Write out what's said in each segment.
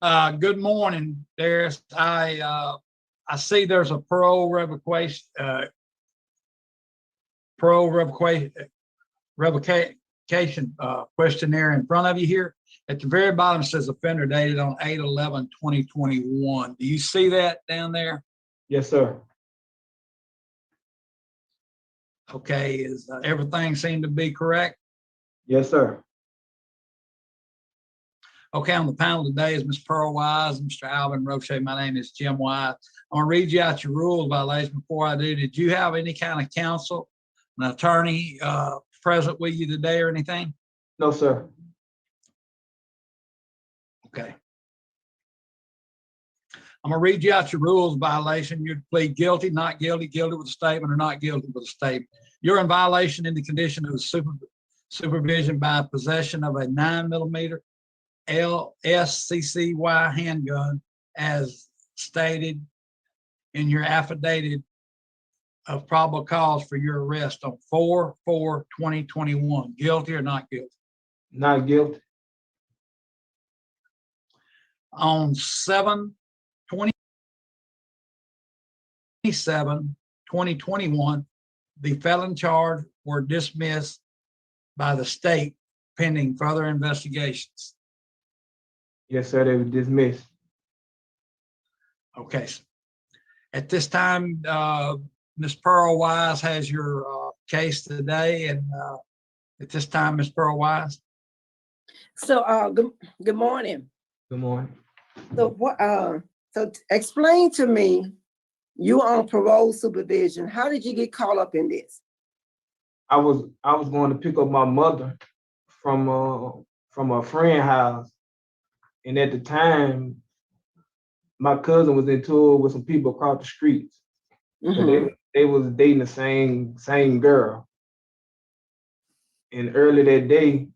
Good morning, Darius. I see there's a parole revocation questionnaire in front of you here. At the very bottom it says offender dated on 8/11/2021. Do you see that down there? Yes, sir. Okay, is everything seem to be correct? Yes, sir. Okay, on the panel today is Ms. Pearl Wise, Mr. Alvin Roche. My name is Jim Wise. I'm gonna read you out your rules violation. Before I do, did you have any kind of counsel, an attorney present with you today or anything? No, sir. Okay. I'm gonna read you out your rules violation. You'd plead guilty, not guilty, guilty with a statement, or not guilty with a statement. You're in violation in the condition of supervision by possession of a 9mm LSCCY handgun as stated in your affidavit of probable cause for your arrest on 4/4/2021. Guilty or not guilty? Not guilty. On 7/27/2021, the felon charge were dismissed by the state pending further investigations. Yes, sir. They were dismissed. Okay. At this time, Ms. Pearl Wise has your case today, and at this time, Ms. Pearl Wise. So, good morning. Good morning. So, what? So, explain to me. You were on parole supervision. How did you get caught up in this? I was going to pick up my mother from a friend's house, and at the time, my cousin was in tour with some people across the streets. Mm-hmm. So they was dating the same girl. And early that day,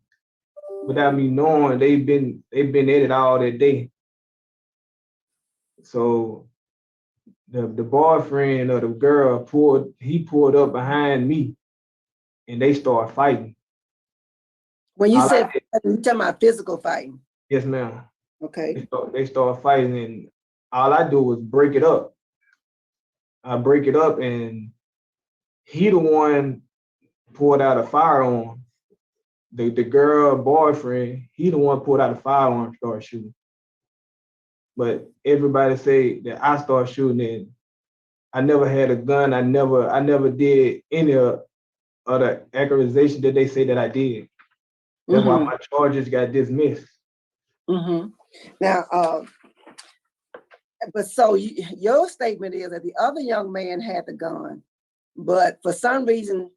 without me knowing, they've been at it all that day. So the boyfriend of the girl pulled up behind me, and they started fighting. When you said you're talking about physical fighting. Yes, ma'am. Okay. They started fighting, and all I do was break it up. I break it up, and he the one pulled out a firearm. The girl boyfriend, he the one pulled out a firearm and started shooting. But everybody say that I started shooting, and I never had a gun. I never did any of the accusation that they say that I did. That's why my charges got dismissed. Mm-hmm. Now, but so your statement is that the other young man had the gun, but for some reason,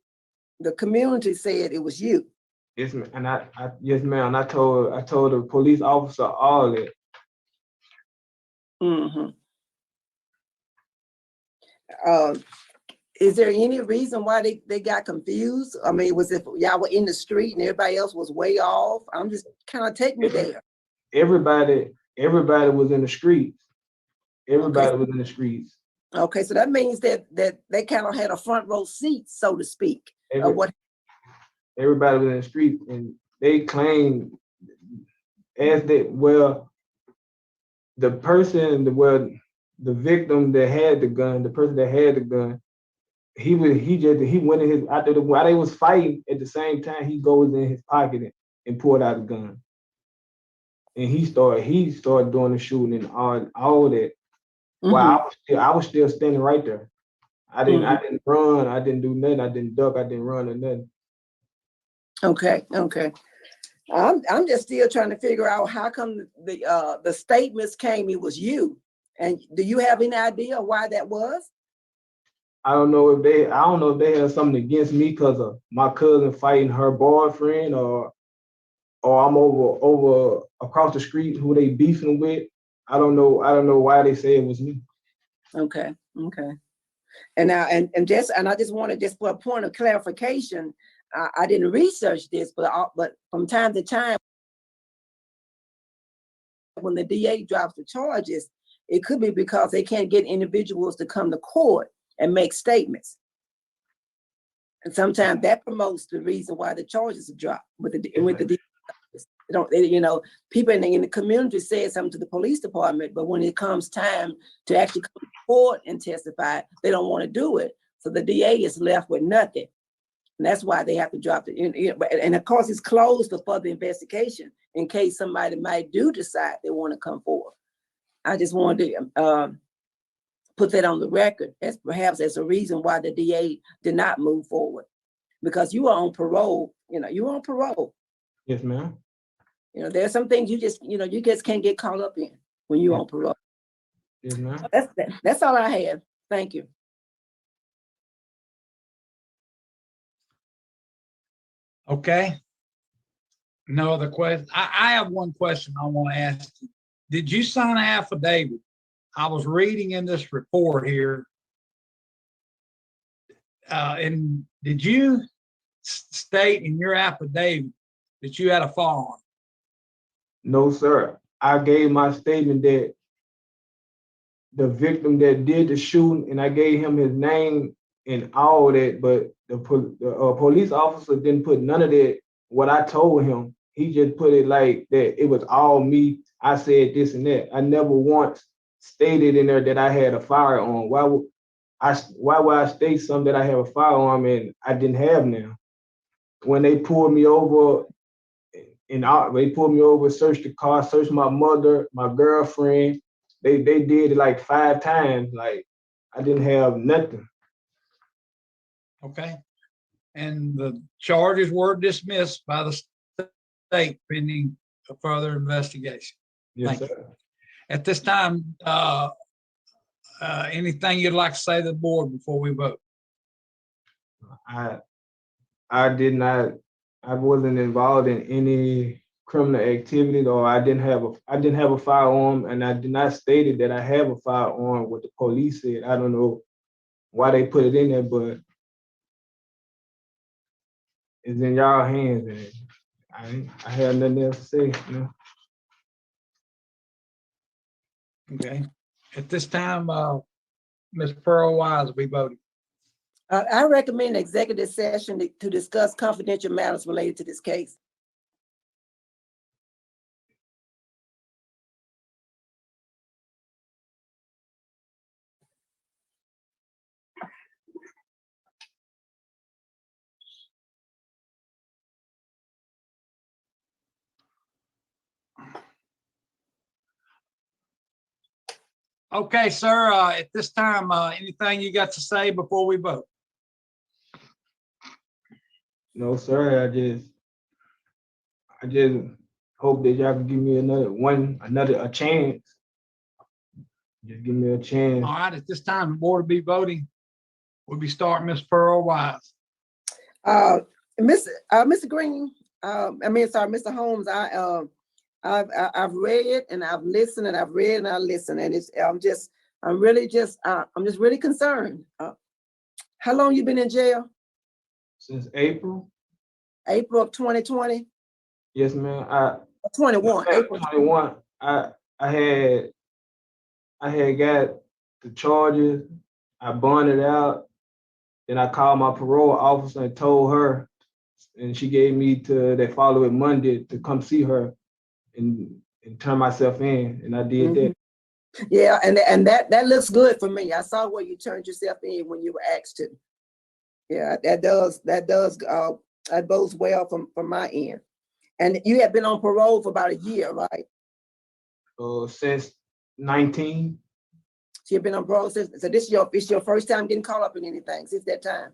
the community said it was you. Yes, ma'am. And yes, ma'am. I told the police officer all that. Mm-hmm. Is there any reason why they got confused? I mean, was it y'all were in the street and everybody else was way off? I'm just kind of take me there. Everybody was in the streets. Everybody was in the streets. Okay, so that means that they kind of had a front row seat, so to speak. Everybody was in the streets, and they claimed the victim that had the gun, the person that had the gun, he went in his, while they was fighting at the same time, he goes in his pocket and pulled out a gun. And he started doing the shooting and all that. While I was still standing right there. I didn't run, I didn't do nothing, I didn't duck, I didn't run or nothing. Okay. I'm just still trying to figure out how come the statements came it was you. And do you have any idea why that was? I don't know if they have something against me because of my cousin fighting her boyfriend, or I'm over across the street who they beefing with. I don't know why they say it was me. Okay. And now and I just want to just for a point of clarification, I didn't research this, but from time to time, when the DA drops the charges, it could be because they can't get individuals to come to court and make statements. And sometimes that promotes the reason why the charges are dropped with the DA. You know, people in the community say something to the police department, but when it comes time to actually come forward and testify, they don't want to do it. So the DA is left with nothing. And that's why they have to drop it. And of course, it's closed for further investigation in case somebody might decide they want to come forward. I just wanted to put that on the record as perhaps as a reason why the DA did not move forward, because you are on parole. You know, you're on parole. Yes, ma'am. You know, there's some things you just can't get caught up in when you're on parole. Yes, ma'am. That's all I have. Thank you. Okay. No other question. I have one question I want to ask you. Did you sign an affidavit? I was reading in this report here. And did you state in your affidavit that you had a firearm? No, sir. I gave my statement that the victim that did the shooting, and I gave him his name and all that, but the police officer didn't put none of that, what I told him. He just put it like that it was all me. I said this and that. I never once stated in there that I had a firearm. Why would I state something that I have a firearm and I didn't have now? When they pulled me over, searched the car, searched my mother, my girlfriend. They did it like 5 times. Like I didn't have nothing. Okay. And the charges were dismissed by the state pending a further investigation. Yes, Thank sir. you. At this time, anything you'd like to say to the board before we vote? I did not. I wasn't involved in any criminal activity, or I didn't have a firearm, and I did not state that I have a firearm. What the police said, I don't know why they put it in there, but it's in y'all hands, and I have nothing else to say. You know? Okay. At this time, Ms. Pearl Wise will be voting. I recommend executive session to discuss confidential matters related to this case. Okay, sir, at this time, anything you got to say before we vote? No, sir. I just hope that y'all can give me a chance. Just give me a chance. All right, at this time, the board will be voting. We'll be starting Ms. Pearl Wise. Mr. Green, Mr. Holmes, I've read and I've listened and I've read and I listened, and I'm just really concerned. How long you been in jail? Since April. April of 2020? Yes, ma'am. 21. April 21. I had got the charges. I bonded out. Then I called my parole officer and told her, and she gave me to that following Monday to come see her and turn myself in, and I did that. Yeah, and that looks good for me. I saw where you turned yourself in when you were asked to. Yeah, that bodes well from my end. And you have been on parole for about a year, right? Since 19. So you've been on parole since. So this is your first time getting caught up in anything since that time.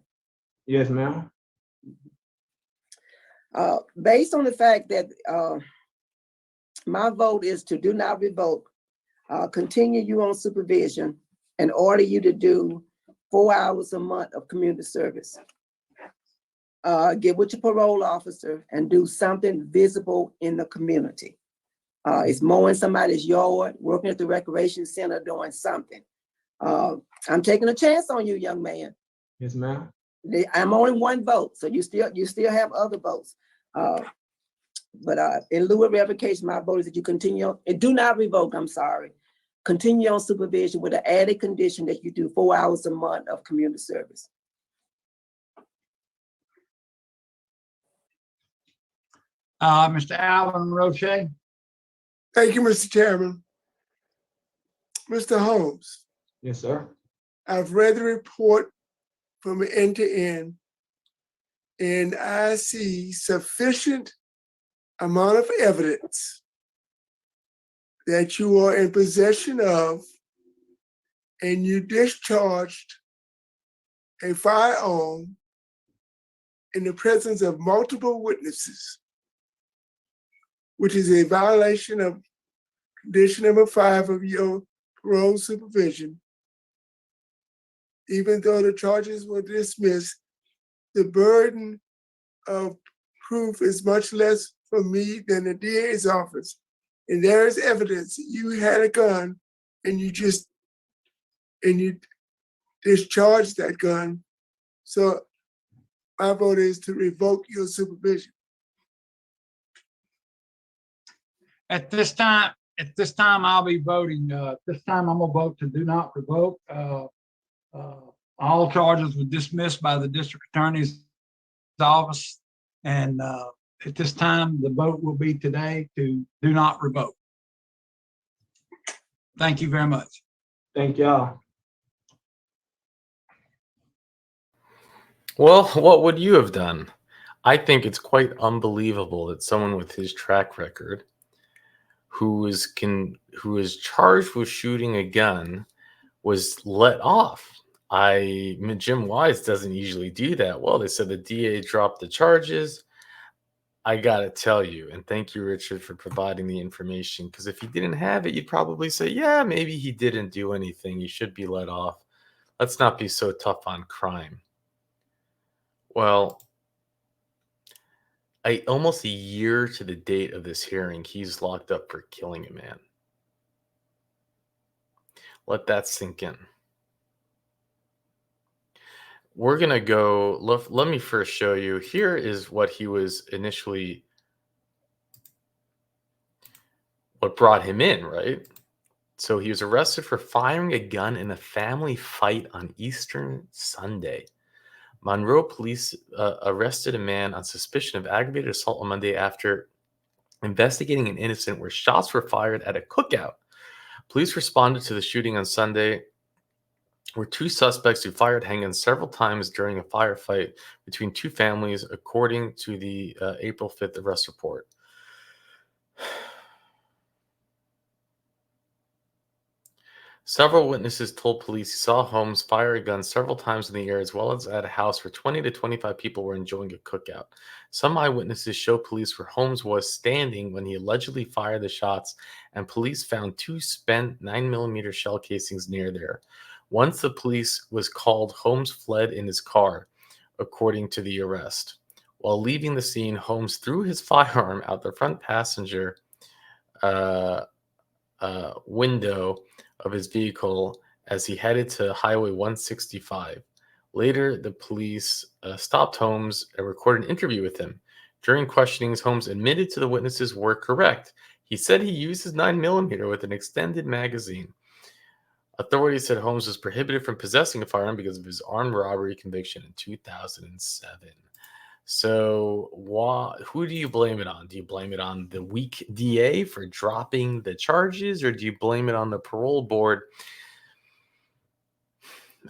Yes, ma'am. Based on the fact that my vote is to do not revoke, continue you on supervision, and order you to do 4 hours a month of community service. Get with your parole officer and do something visible in the community. It's mowing somebody's yard, working at the recreation center, doing something. I'm taking a chance on you, young man. Yes, ma'am. I'm only one vote, so you still have other votes. But in lieu of revocation, my vote is that you continue and do not revoke. I'm sorry. Continue on supervision with an added condition that you do 4 hours a month of community service. Mr. Alvin Roche. Thank you, Mr. Chairman. Mr. Holmes, Yes, sir. I've read the report from end to end, and I see sufficient amount of evidence that you are in possession of and you discharged a firearm in the presence of multiple witnesses, which is a violation of condition number 5 of your parole supervision. Even though the charges were dismissed, the burden of proof is much less for me than the DA's office. And there is evidence that you had a gun and you discharged that gun. So my vote is to revoke your supervision. At this time, I'll be voting. This time I'm gonna vote to do not revoke. All charges were dismissed by the district attorney's office. And at this time, the vote will be today to do not revoke. Thank you very much. Thank y'all. Well, what would you have done? I think it's quite unbelievable that someone with his track record, who is charged with shooting a gun, was let off. Jim Wise doesn't usually do that. Well, they said the DA dropped the charges. I gotta tell you, and thank you, Richard, for providing the information, because if he didn't have it, you'd probably say, yeah, maybe he didn't do anything. He should be let off. Let's not be so tough on crime. Well, almost a year to the date of this hearing, he's locked up for killing a man. Let that sink in. We're going to go, let me first show you. Here is what he was initially, what brought him in, right? So he was arrested for firing a gun in a family fight on Easter Sunday. Monroe police arrested a man on suspicion of aggravated assault on Monday after investigating an incident where shots were fired at a cookout. Police responded to the shooting on Sunday, where 2 suspects who fired handguns several times during a firefight between 2 families, according to the April 5th arrest report. Several witnesses told police he saw Holmes fire a gun several times in the air, as well as at a house where 20 to 25 people were enjoying a cookout. Some eyewitnesses show police where Holmes was standing when he allegedly fired the shots, and police found 2 spent 9mm shell casings near there. Once the police was called, Holmes fled in his car, according to the arrest. While leaving the scene, Holmes threw his firearm out the front passenger window of his vehicle as he headed to Highway 165. Later, the police stopped Holmes and recorded an interview with him. During questionings, Holmes admitted to the witnesses were correct. He said he used his 9mm with an extended magazine. Authorities said Holmes was prohibited from possessing a firearm because of his armed robbery conviction in 2007. So who do you blame it on? Do you blame it on the weak DA for dropping the charges, or do you blame it on the parole board?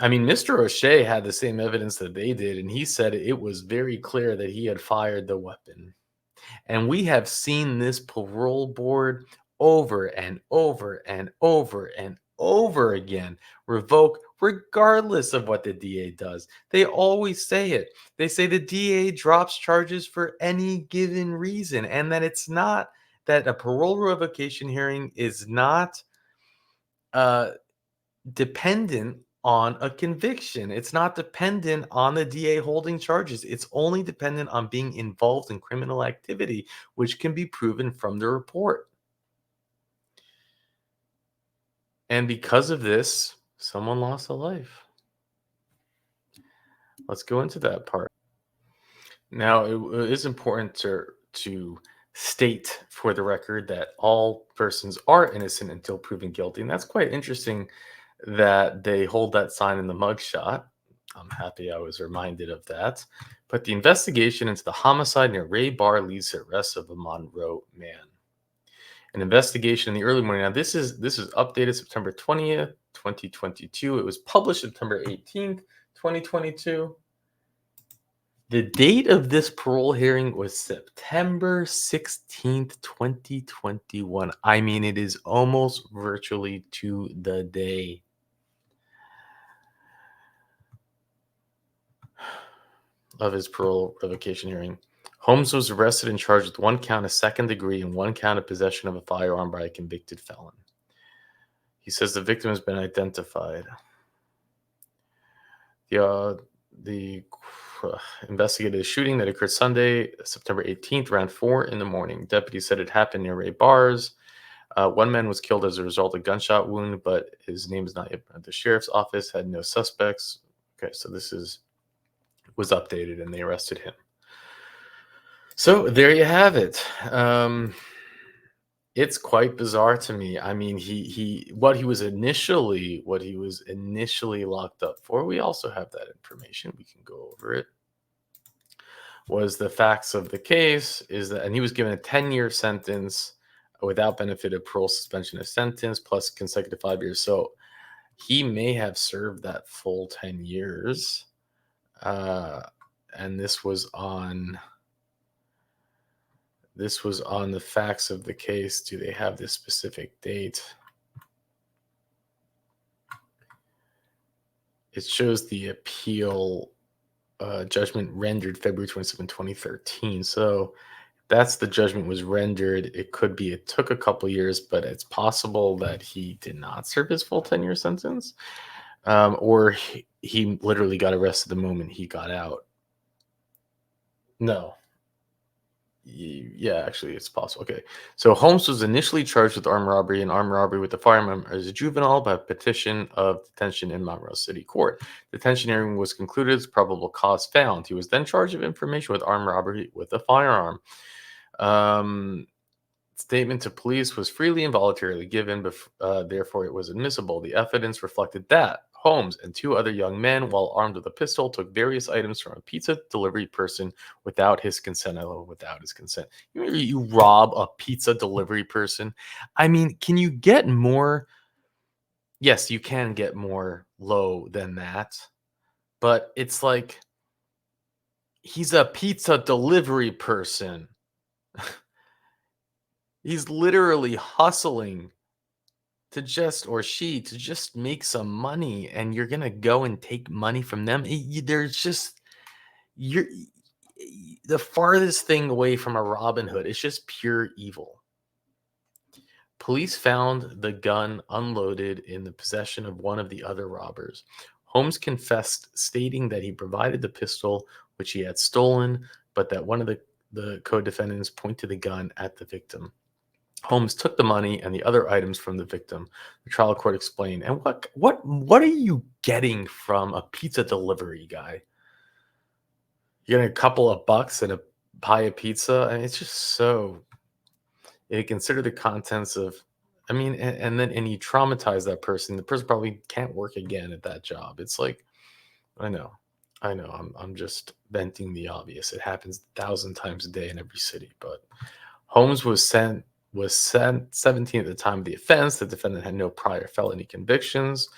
I mean, Mr. O'Shea had the same evidence that they did, and he said it was very clear that he had fired the weapon. And we have seen this parole board over and over and over and over again revoke, regardless of what the DA does. They always say it. They say the DA drops charges for any given reason, and that it's not that a parole revocation hearing is not dependent on a conviction. It's not dependent on the DA holding charges. It's only dependent on being involved in criminal activity, which can be proven from the report. And because of this, someone lost a life. Let's go into that part. Now, it is important to state for the record that all persons are innocent until proven guilty. And that's quite interesting that they hold that sign in the mugshot. I'm happy I was reminded of that. But the investigation into the homicide near Ray Bar leads to arrest of a Monroe man. An investigation in the early morning. Now, this is updated September 20th, 2022. It was published September 18th, 2022. The date of this parole hearing was September 16th, 2021. I mean, it is almost virtually to the day. Of his parole revocation hearing. Holmes was arrested and charged with 1 count of second degree and 1 count of possession of a firearm by a convicted felon. He says the victim has been identified. The investigated a shooting that occurred Sunday, September 18th, around 4 in the morning. Deputies said it happened near Ray Bars. 1 man was killed as a result of gunshot wound, but his name is not yet. The sheriff's office had no suspects. Okay, so this was updated and they arrested him. So there you have it. It's quite bizarre to me. I mean, what he was initially locked up for, we also have that information. We can go over it. Was the facts of the case is that, and he was given a 10-year sentence without benefit of parole, suspension of sentence, plus consecutive 5 years. So he may have served that full 10 years. And this was on the facts of the case. Do they have this specific date? It shows the appeal judgment rendered February 27, 2013. So that's the judgment was rendered. It could be it took a couple years, but it's possible that he did not serve his full 10-year sentence, or he literally got arrested the moment he got out. No. Yeah, actually, it's possible. Okay. So Holmes was initially charged with armed robbery and armed robbery with a firearm as a juvenile by petition of detention in Monroe City Court. Detention hearing was concluded, probable cause found. He was then charged with information with armed robbery with a firearm. Statement to police was freely and voluntarily given, therefore it was admissible. The evidence reflected that Holmes and 2 other young men, while armed with a pistol, took various items from a pizza delivery person without his consent. Without his consent. You rob a pizza delivery person. I mean, can you get more? Yes, you can get more low than that. But it's like, he's a pizza delivery person. He's literally hustling to just make some money, and you're gonna go and take money from them. You're the farthest thing away from a Robin Hood. It's just pure evil. Police found the gun unloaded in the possession of one of the other robbers. Holmes confessed, stating that he provided the pistol which he had stolen, but that one of the co-defendants pointed the gun at the victim. Holmes took the money and the other items from the victim. The trial court explained. And what are you getting from a pizza delivery guy? You're getting a couple of bucks and a pie of pizza, and it's just so. You consider the contents of, I mean, and then you traumatize that person. The person probably can't work again at that job. It's like, I know. I'm just venting the obvious. It happens 1,000 times a day in every city. But Holmes was 17 at the time of the offense. The defendant had no prior felony convictions.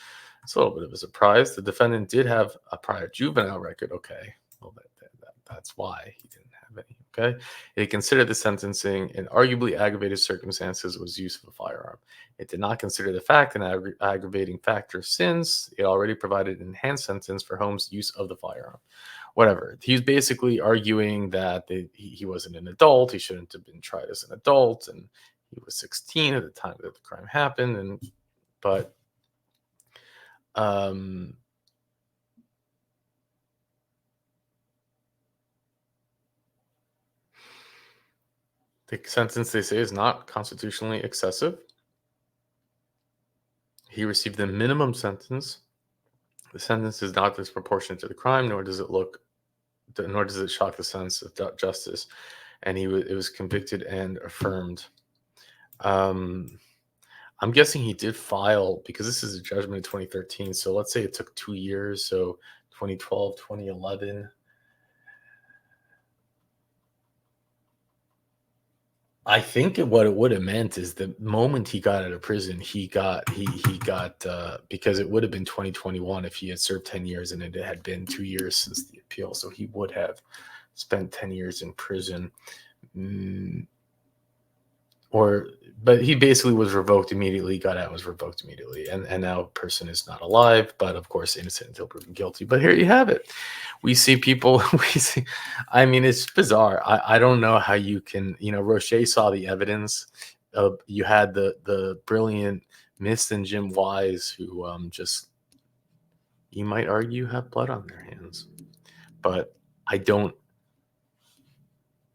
It's a little bit of a surprise. The defendant did have a prior juvenile record. Okay, well, that's why he didn't have any. Okay, it considered the sentencing in arguably aggravated circumstances was use of a firearm. It did not consider the fact an aggravating factor since it already provided an enhanced sentence for Holmes' use of the firearm. Whatever. He's basically arguing that he wasn't an adult. He shouldn't have been tried as an adult, and he was 16 at the time that the crime happened. But the sentence, they say, is not constitutionally excessive. He received the minimum sentence. The sentence is not disproportionate to the crime, nor does it shock the sense of justice. And it was convicted and affirmed. I'm guessing he did file, because this is a judgment in 2013. So let's say it took 2 years. So 2012, 2011. I think what it would have meant is the moment he got out of prison, he got because it would have been 2021 if he had served 10 years and it had been 2 years since the appeal. So he would have spent 10 years in prison. But he basically was revoked immediately, got out, was revoked immediately. And now person is not alive, but of course innocent until proven guilty. But here you have it. We see people, I mean, it's bizarre. I don't know how you can, Roche saw the evidence. You had the brilliant Miss and Jim Wise, who just, you might argue, have blood on their hands. But I don't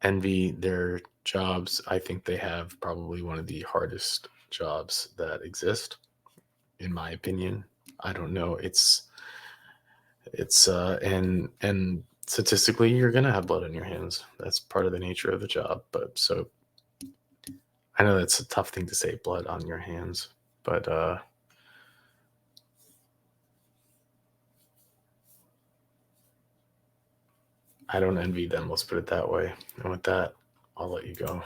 envy their jobs. I think they have probably one of the hardest jobs that exist, in my opinion. I don't know. It's and statistically, you're gonna have blood on your hands. That's part of the nature of the job. But so I know that's a tough thing to say, blood on your hands, but I don't envy them. Let's put it that way. And with that, I'll let you go.